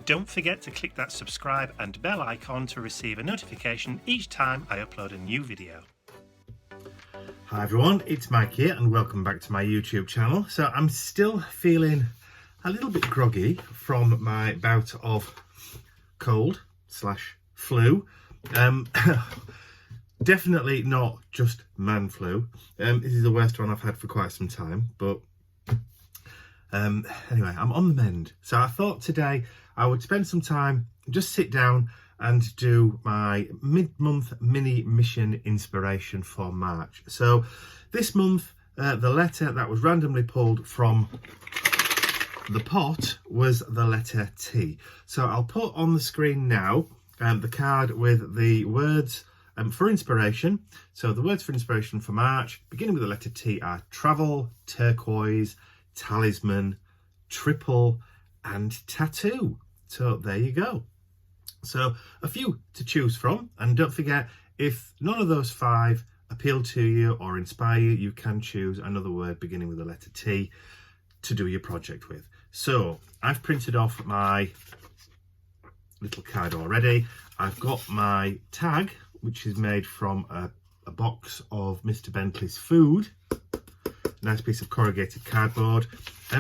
Don't forget to click that subscribe and bell icon to receive a notification each time I upload a new video. Hi everyone, it's Mike here and welcome back to my YouTube channel. So I'm still feeling a little bit groggy from my bout of cold/flu. Definitely not just man flu. This is the worst one I've had for quite some time, but anyway, I'm on the mend. So I thought today I would spend some time, just sit down and do my mid-month mini mission inspiration for March. So this month, the letter that was randomly pulled from the pot was the letter T. So I'll put on the screen now the card with the words for inspiration. So the words for inspiration for March, beginning with the letter T, are travel, turquoise, talisman, triple, and tattoo. So there you go. So a few to choose from, and don't forget, if none of those 5 appeal to you or inspire you, you can choose another word beginning with the letter T to do your project with. So I've printed off my little card already. I've got my tag, which is made from a box of Mr. Bentley's food. Nice piece of corrugated cardboard.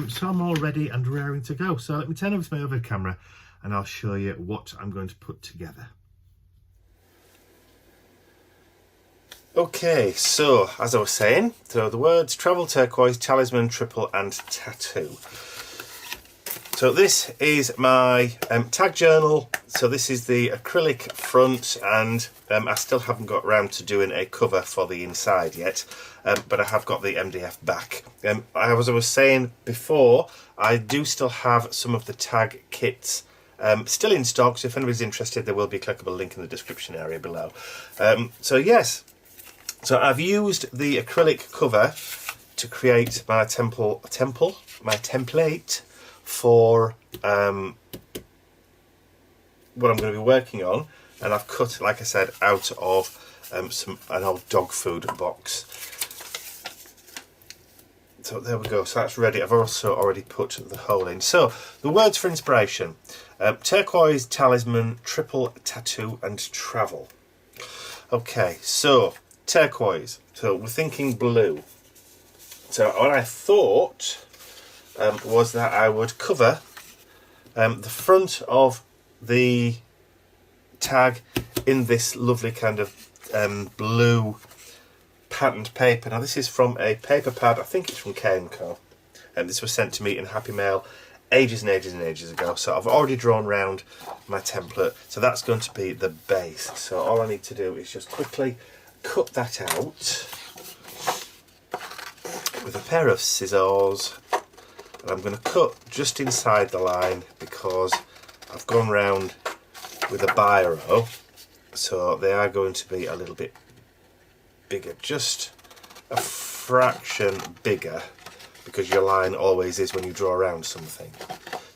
So I'm all ready and raring to go. So let me turn over to my overhead camera and I'll show you what I'm going to put together. Okay, so as I was saying, so the words travel, turquoise, talisman, triple, and tattoo. So this is my tag journal. So this is the acrylic front, and I still haven't got around to doing a cover for the inside yet, but I have got the MDF back. As I was saying before, I do still have some of the tag kits still in stock, so if anybody's interested, there will be a clickable link in the description area below. So yes, so I've used the acrylic cover to create my template for what I'm going to be working on, and I've cut, like I said, out of an old dog food box. So there we go, so that's ready. I've also already put the hole in. So the words for inspiration: turquoise, talisman, triple, tattoo, and travel. Okay, so turquoise, so we're thinking blue. So what I thought was that I would cover the front of the tag in this lovely kind of blue patterned paper. Now this is from a paper pad, I think it's from K&Co, and this was sent to me in Happy Mail ages and ages and ages ago. So I've already drawn round my template, so that's going to be the base. So all I need to do is just quickly cut that out with a pair of scissors. And I'm going to cut just inside the line because I've gone round with a biro, so they are going to be a little bit bigger, just a fraction bigger, because your line always is when you draw around something.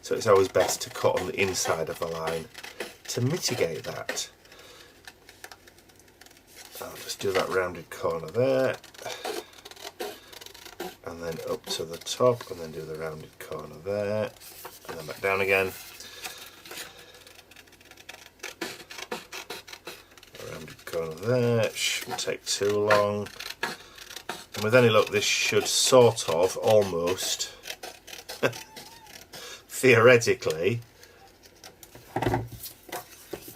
So it's always best to cut on the inside of the line to mitigate that. I'll just do that rounded corner there, and then up to the top, and then do the rounded corner there, and then back down again. A rounded corner there, shouldn't take too long. And with any luck, this should sort of almost, theoretically,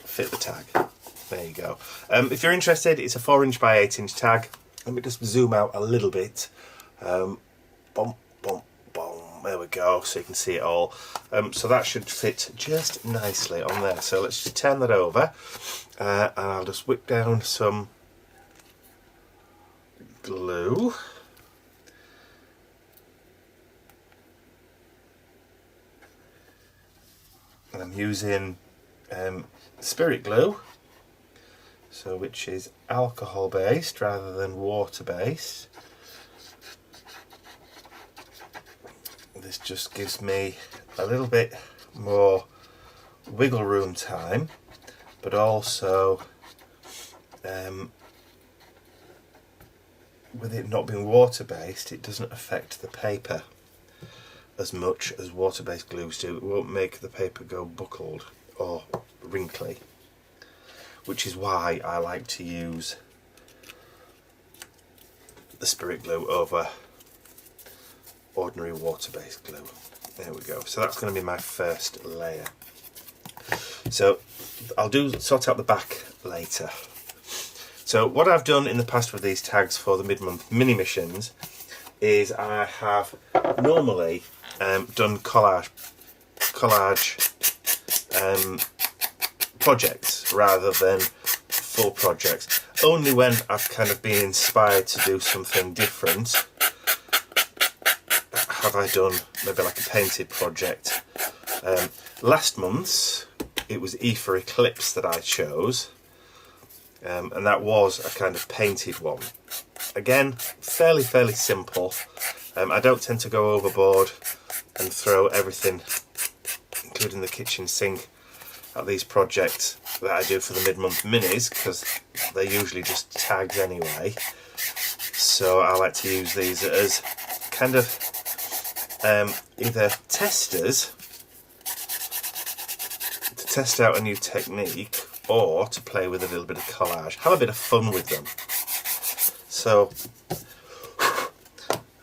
fit the tag. There you go. If you're interested, it's a 4" by 8" tag. Let me just zoom out a little bit. Boom, boom, boom. There we go, so you can see it all. So that should fit just nicely on there. So let's just turn that over, and I'll just whip down some glue. And I'm using spirit glue, so which is alcohol based rather than water based. This just gives me a little bit more wiggle room time, but also with it not being water based, it doesn't affect the paper as much as water-based glues do. It won't make the paper go buckled or wrinkly, which is why I like to use the spirit glue over ordinary water-based glue. There we go. So that's going to be my first layer. So I'll sort out the back later. So what I've done in the past with these tags for the mid-month mini missions is I have normally done collage projects rather than full projects. Only when I've kind of been inspired to do something different have I done maybe like a painted project. Last month's it was E for Eclipse that I chose, and that was a kind of painted one. Again, fairly simple. I don't tend to go overboard and throw everything, including the kitchen sink, at these projects that I do for the mid-month minis, because they're usually just tags anyway. So I like to use these as kind of either testers to test out a new technique, or to play with a little bit of collage, have a bit of fun with them. So,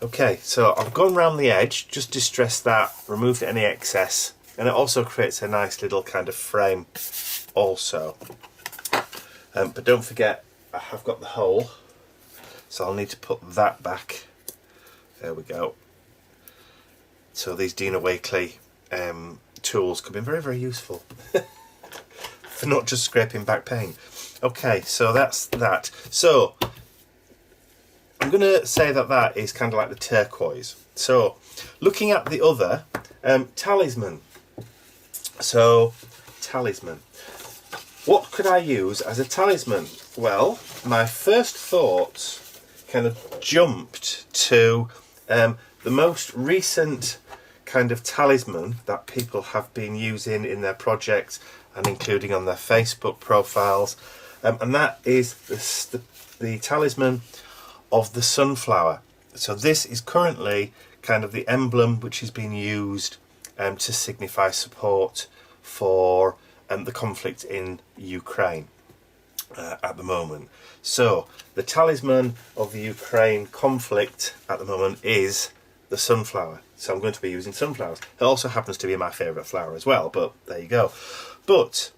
okay, so I've gone round the edge, just distressed that, removed any excess, and it also creates a nice little kind of frame also. But don't forget, I have got the hole, so I'll need to put that back. There we go. So these Dina Wakley tools could be very useful for not just scraping back paint. Okay, so that's that. So I'm going to say that that is kind of like the turquoise. So looking at the other talisman. So talisman. What could I use as a talisman? Well, my first thought kind of jumped to the most recent kind of talisman that people have been using in their projects and including on their Facebook profiles, and that is the talisman of the sunflower. So this is currently kind of the emblem which is being used to signify support for the conflict in Ukraine at the moment. So the talisman of the Ukraine conflict at the moment is the sunflower. So I'm going to be using sunflowers. It also happens to be my favourite flower as well, but there you go. But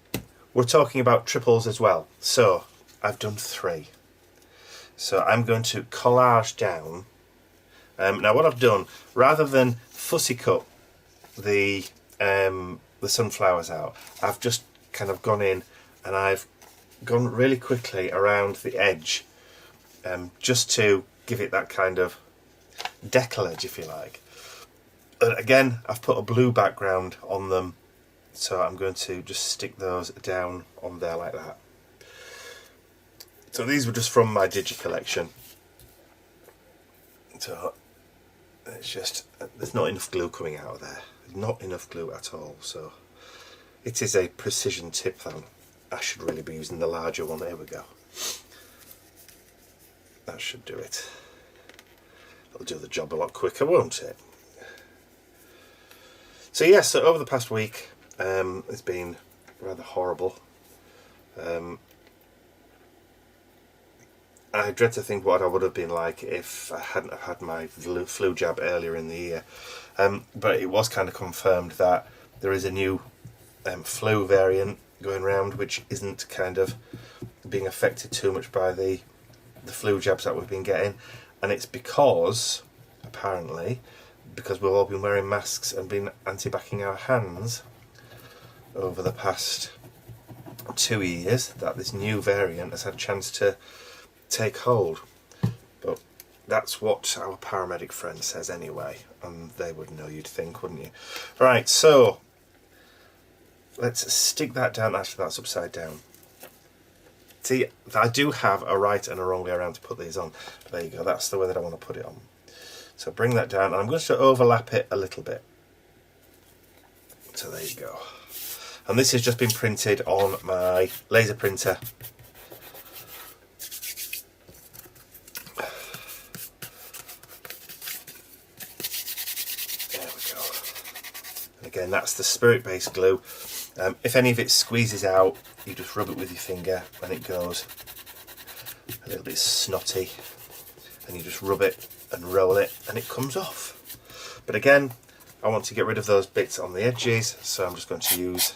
we're talking about triples as well. So I've done 3. So I'm going to collage down. Now what I've done, rather than fussy cut the sunflowers out, I've just kind of gone in and I've gone really quickly around the edge, just to give it that kind of decollage, if you like. And again, I've put a blue background on them, so I'm going to just stick those down on there like that. So these were just from my Digi collection. So it's just, there's not enough glue coming out of there. There's not enough glue at all. So it is a precision tip then. I should really be using the larger one. There we go. That should do it. It'll do the job a lot quicker, won't it? So yes, so over the past week, it's been rather horrible. I dread to think what I would have been like if I hadn't have had my flu jab earlier in the year. But it was kind of confirmed that there is a new flu variant going around, which isn't kind of being affected too much by the flu jabs that we've been getting. And it's because, apparently, because we've all been wearing masks and been anti-backing our hands over the past 2 years, that this new variant has had a chance to take hold. But that's what our paramedic friend says anyway, and they would know, you'd think, wouldn't you? Right, so let's stick that down. Actually, that's upside down. See, I do have a right and a wrong way around to put these on. There you go, that's the way that I want to put it on. So bring that down, and I'm going to overlap it a little bit. So there you go. And this has just been printed on my laser printer. There we go. and that's the spirit based glue. If any of it squeezes out, you just rub it with your finger and it goes a little bit snotty, and you just rub it and roll it and it comes off. But again, I want to get rid of those bits on the edges, so I'm just going to use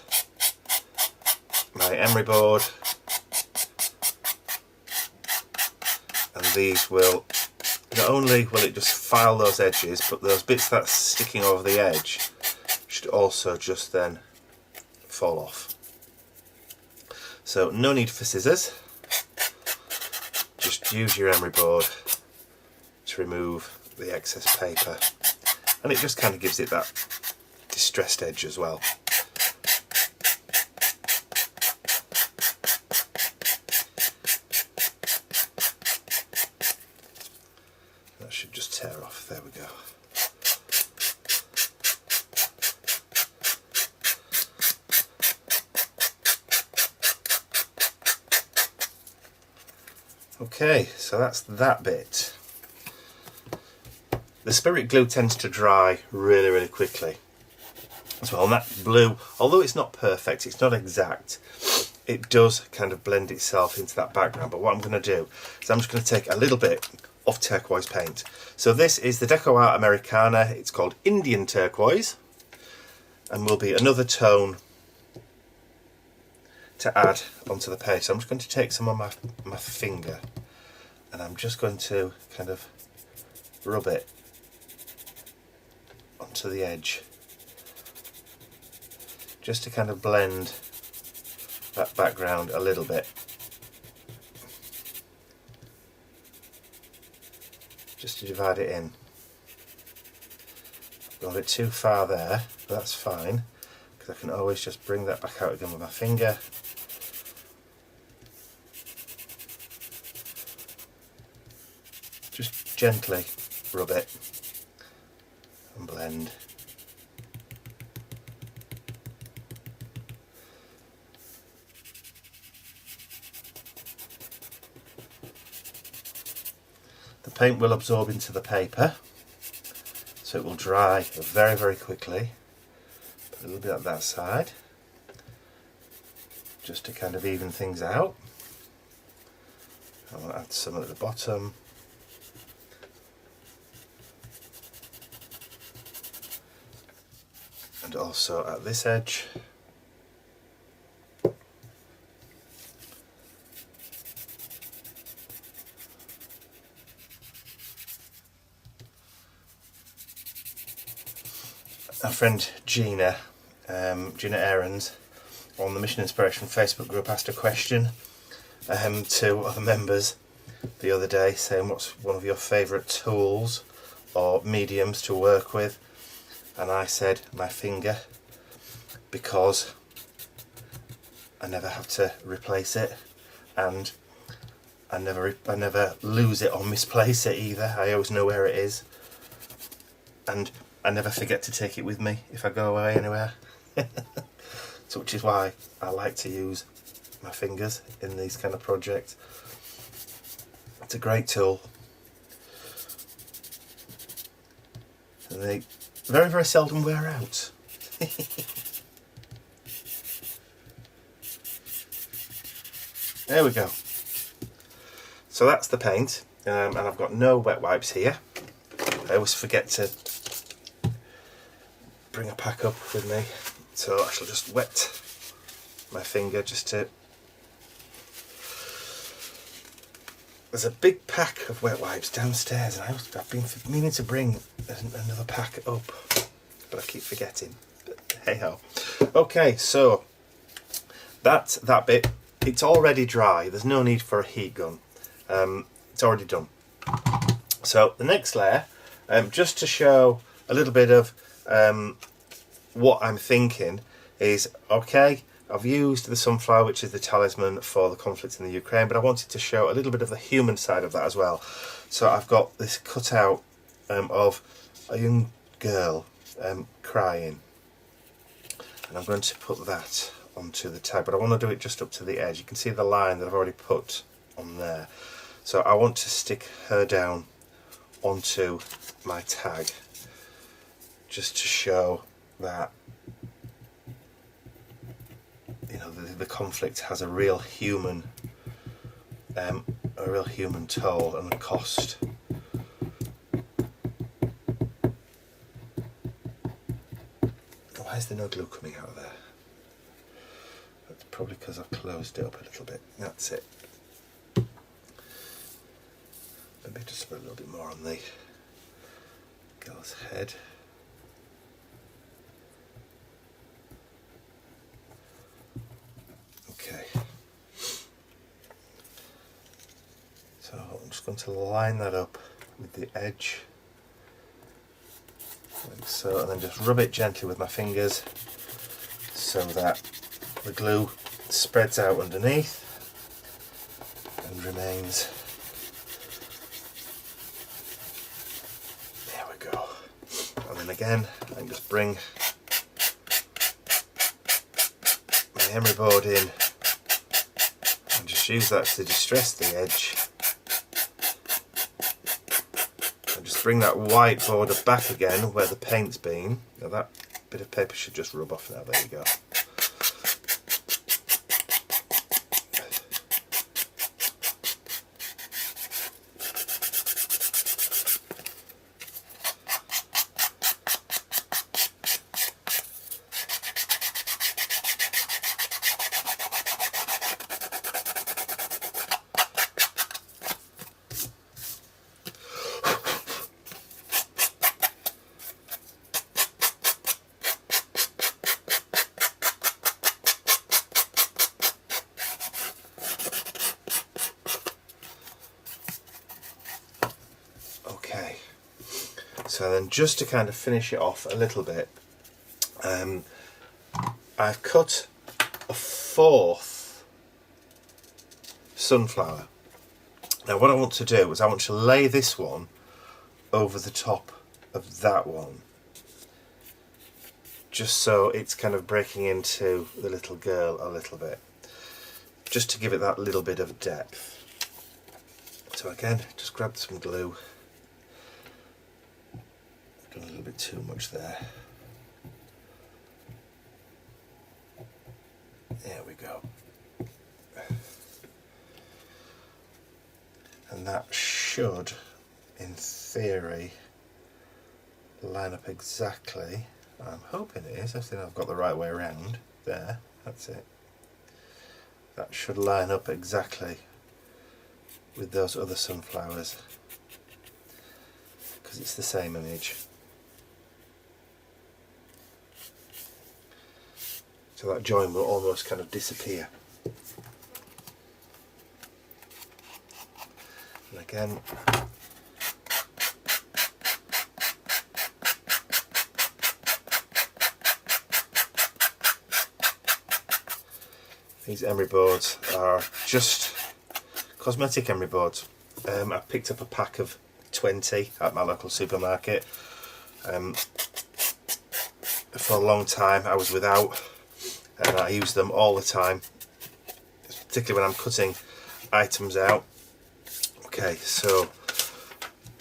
my emery board, and these will, not only will it just file those edges, but those bits that's sticking over the edge should also just then fall off. So no need for scissors, just use your emery board to remove the excess paper, and it just kind of gives it that distressed edge as well. That should just tear off, there we go. Okay, so that's that bit. The spirit glue tends to dry really quickly as well, and that blue, although it's not perfect, it's not exact, it does kind of blend itself into that background. But what I'm going to do is I'm just going to take a little bit of turquoise paint. So this is the Deco Art Americana, it's called Indian Turquoise, and will be another tone to add onto the page. So I'm just going to take some on my finger, and I'm just going to kind of rub it onto the edge, just to kind of blend that background a little bit, just to divide it in. Gone a bit too far there, but that's fine, because I can always just bring that back out again with my finger. Just gently rub it and blend. The paint will absorb into the paper, so it will dry very quickly. Put a little bit on that side, just to kind of even things out. I'll add some at the bottom. And also at this edge. Our friend Gina Aarons on the Mission Inspiration Facebook group asked a question to other members the other day, saying what's one of your favourite tools or mediums to work with. And I said my finger, because I never have to replace it, and I never lose it or misplace it either. I always know where it is, and I never forget to take it with me if I go away anywhere. So, which is why I like to use my fingers in these kind of projects. It's a great tool, and they very seldom wear out. There we go. So that's the paint, and I've got no wet wipes here. I always forget to bring a pack up with me, so I shall just wet my finger just to... There's a big pack of wet wipes downstairs, and I've been meaning to bring another pack up, but I keep forgetting. But hey ho. Okay, so that's that bit. It's already dry. There's no need for a heat gun. It's already done. So the next layer, just to show a little bit of what I'm thinking, is okay. I've used the sunflower, which is the talisman for the conflict in the Ukraine, but I wanted to show a little bit of the human side of that as well. So I've got this cutout of a young girl crying, and I'm going to put that onto the tag, but I want to do it just up to the edge. You can see the line that I've already put on there. So I want to stick her down onto my tag, just to show that know, the conflict has a real human toll and a cost. Why is there no glue coming out of there? That's probably because I've closed it up a little bit. That's it. Maybe just put a little bit more on the girl's head. Okay. So I'm just going to line that up with the edge. Like so, and then just rub it gently with my fingers so that the glue spreads out underneath and remains. There we go. And then again, I can just bring my emery board in and just use that to distress the edge. Bring that white border back again where the paint's been. Now that bit of paper should just rub off now, there you go. Okay, so then just to kind of finish it off a little bit, I've cut a 4th sunflower. Now what I want to do is I want to lay this one over the top of that one, just so it's kind of breaking into the little girl a little bit, just to give it that little bit of depth. So again, just grab some glue. Done a little bit too much there. There we go. And that should, in theory, line up exactly. I'm hoping it is. I think I've got the right way around. There, that's it. That should line up exactly with those other sunflowers, because it's the same image. So that join will almost kind of disappear. And again, these emery boards are just cosmetic emery boards. I picked up a pack of 20 at my local supermarket. For a long time I was without, and I use them all the time, particularly when I'm cutting items out. Okay, so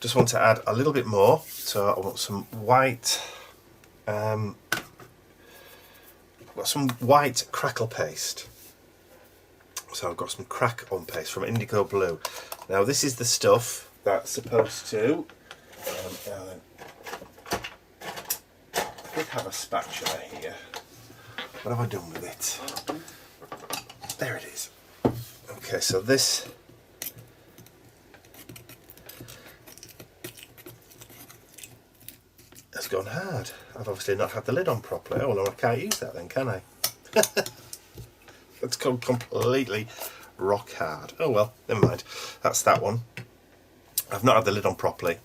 just want to add a little bit more. So I want some white, I've got some white crackle paste. So I've got some crack on paste from Indigo Blue. Now this is the stuff that's supposed to, I did have a spatula here. What have I done with it? There it is. Okay, so this has gone hard. I've obviously not had the lid on properly. Oh no, I can't use that then, can I? It's gone completely rock hard. Oh well, never mind. That's that one. I've not had the lid on properly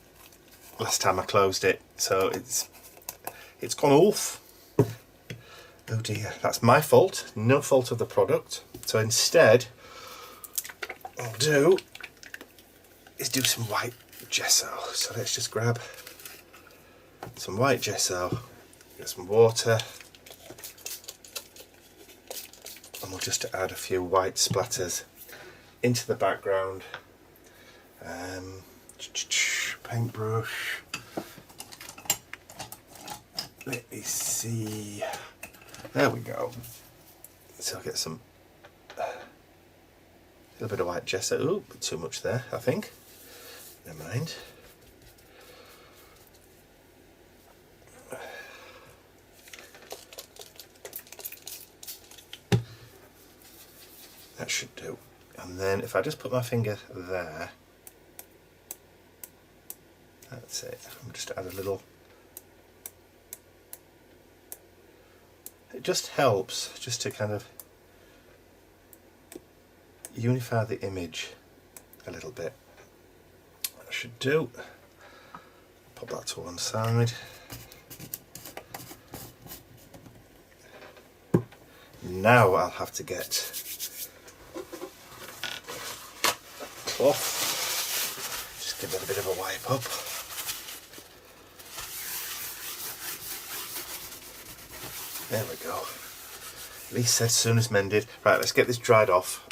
last time I closed it, so it's gone off. Oh dear, that's my fault, no fault of the product. So instead, what I'll do is do some white gesso. So let's just grab some white gesso, get some water, and we'll just add a few white splatters into the background. Paintbrush. Let me see. There we go. So I'll get some, a little bit of white gesso. Ooh, bit too much there, I think. Never mind. That should do. And then if I just put my finger there, that's it. I'm just add a little. It just helps just to kind of unify the image a little bit. That should do. Pop that to one side. Now I'll have to get cloth, just give it a bit of a wipe up. There we go. At least said soon as mended. Right, let's get this dried off.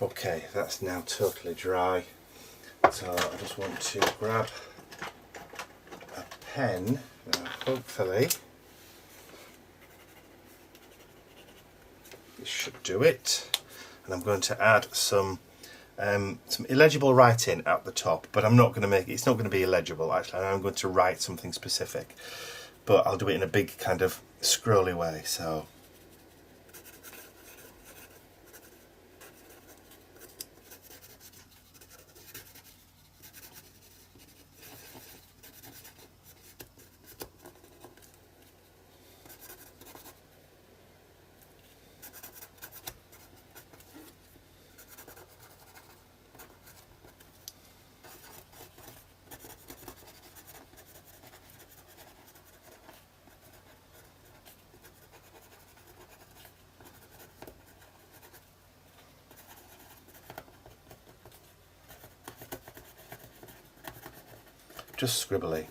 Okay, that's now totally dry, so I just want to grab a pen, hopefully this should do it, and I'm going to add some illegible writing at the top, but I'm not going to make it, it's not going to be illegible actually, I'm going to write something specific, but I'll do it in a big kind of scrolly way, so just scribbly.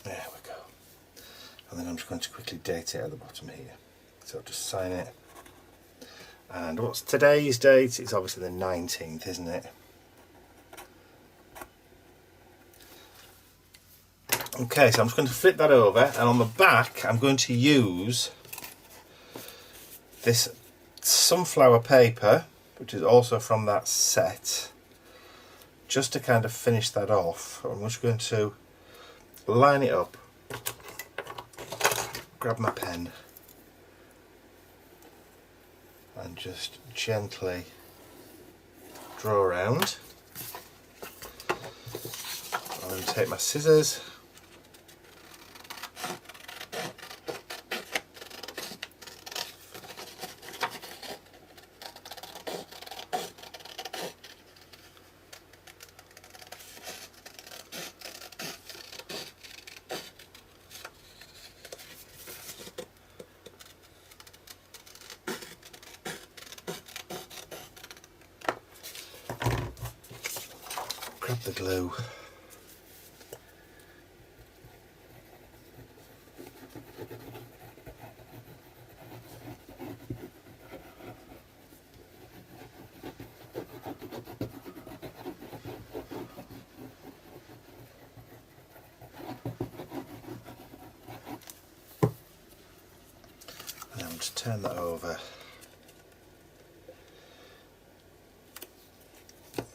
There we go. And then I'm just going to quickly date it at the bottom here. So I'll just sign it. And what's today's date? It's obviously the 19th, isn't it? Okay, so I'm just going to flip that over, and on the back I'm going to use this sunflower paper, which is also from that set, just to kind of finish that off. I'm just going to line it up, grab my pen and just gently draw around. I'm going to take my scissors grab the glue. and turn that over.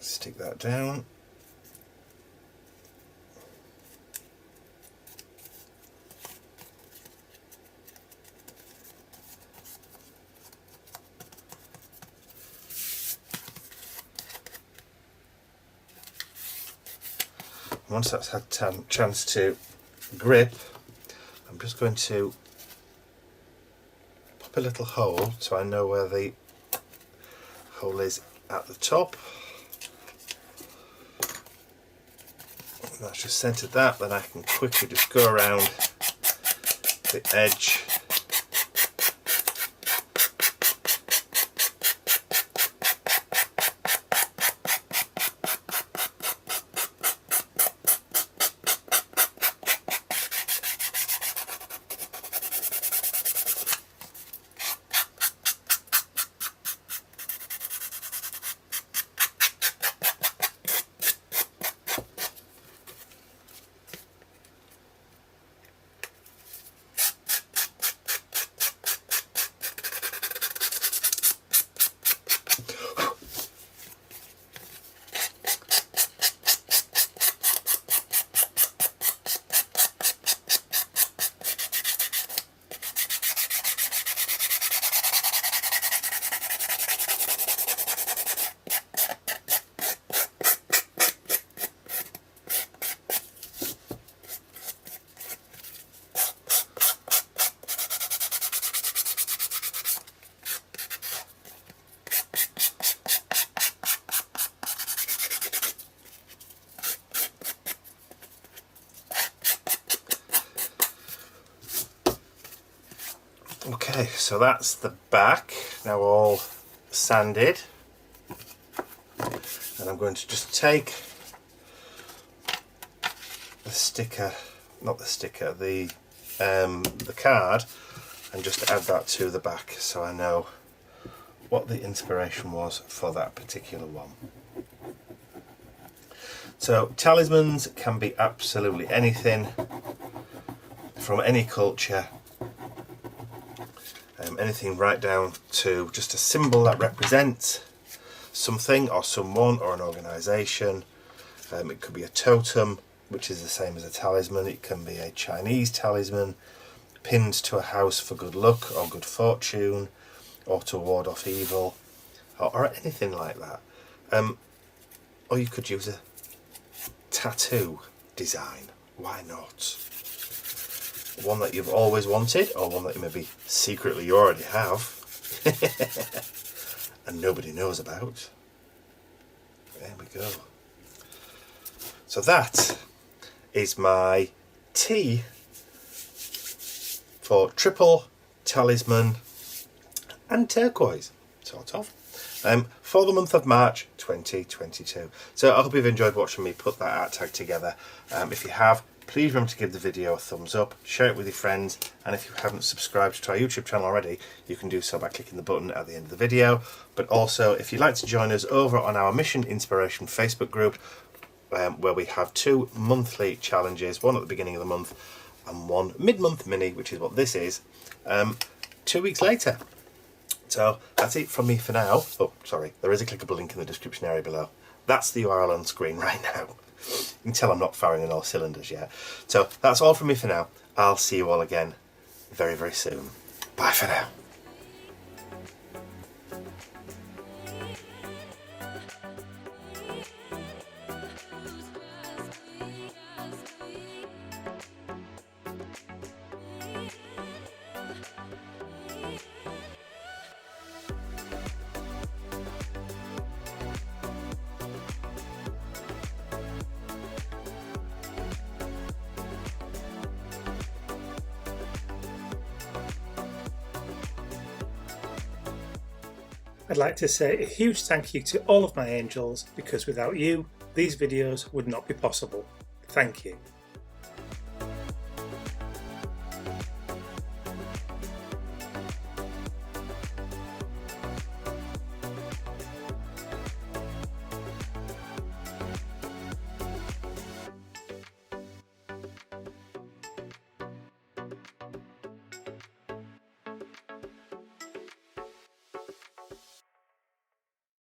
Stick that down. Once that's had a chance to grip, I'm just going to pop a little hole so I know where the hole is at the top. And that's just centered that, then I can quickly just go around the edge. Okay, so that's the back now all sanded, and I'm going to just take the sticker, not the sticker, the card, and just add that to the back so I know what the inspiration was for that particular one. So talismans can be absolutely anything from any culture. Anything right down to just a symbol that represents something or someone or an organisation. It could be a totem, which is the same as a talisman. It can be a Chinese talisman pinned to a house for good luck or good fortune, or to ward off evil, or anything like that. Or you could use a tattoo design. Why not? One that you've always wanted, or one that maybe secretly you already have and nobody knows about. There we go. So that is my T for triple talisman and turquoise, sort of, for the month of March 2022. So I hope you've enjoyed watching me put that art tag together. If you have, please remember to give the video a thumbs up, share it with your friends, and if you haven't subscribed to our YouTube channel already, you can do so by clicking the button at the end of the video. But also, if you'd like to join us over on our Mission Inspiration Facebook group, where we have 2 monthly challenges, one at the beginning of the month and one mid-month mini, which is what this is, 2 weeks later. So that's it from me for now. Oh, sorry, there is a clickable link in the description area below. That's the URL on screen right now. You can tell I'm not firing on all cylinders yet. So that's all from me for now. I'll see you all again very, very soon. Bye for now. I'd like to say a huge thank you to all of my angels, because without you, these videos would not be possible. Thank you.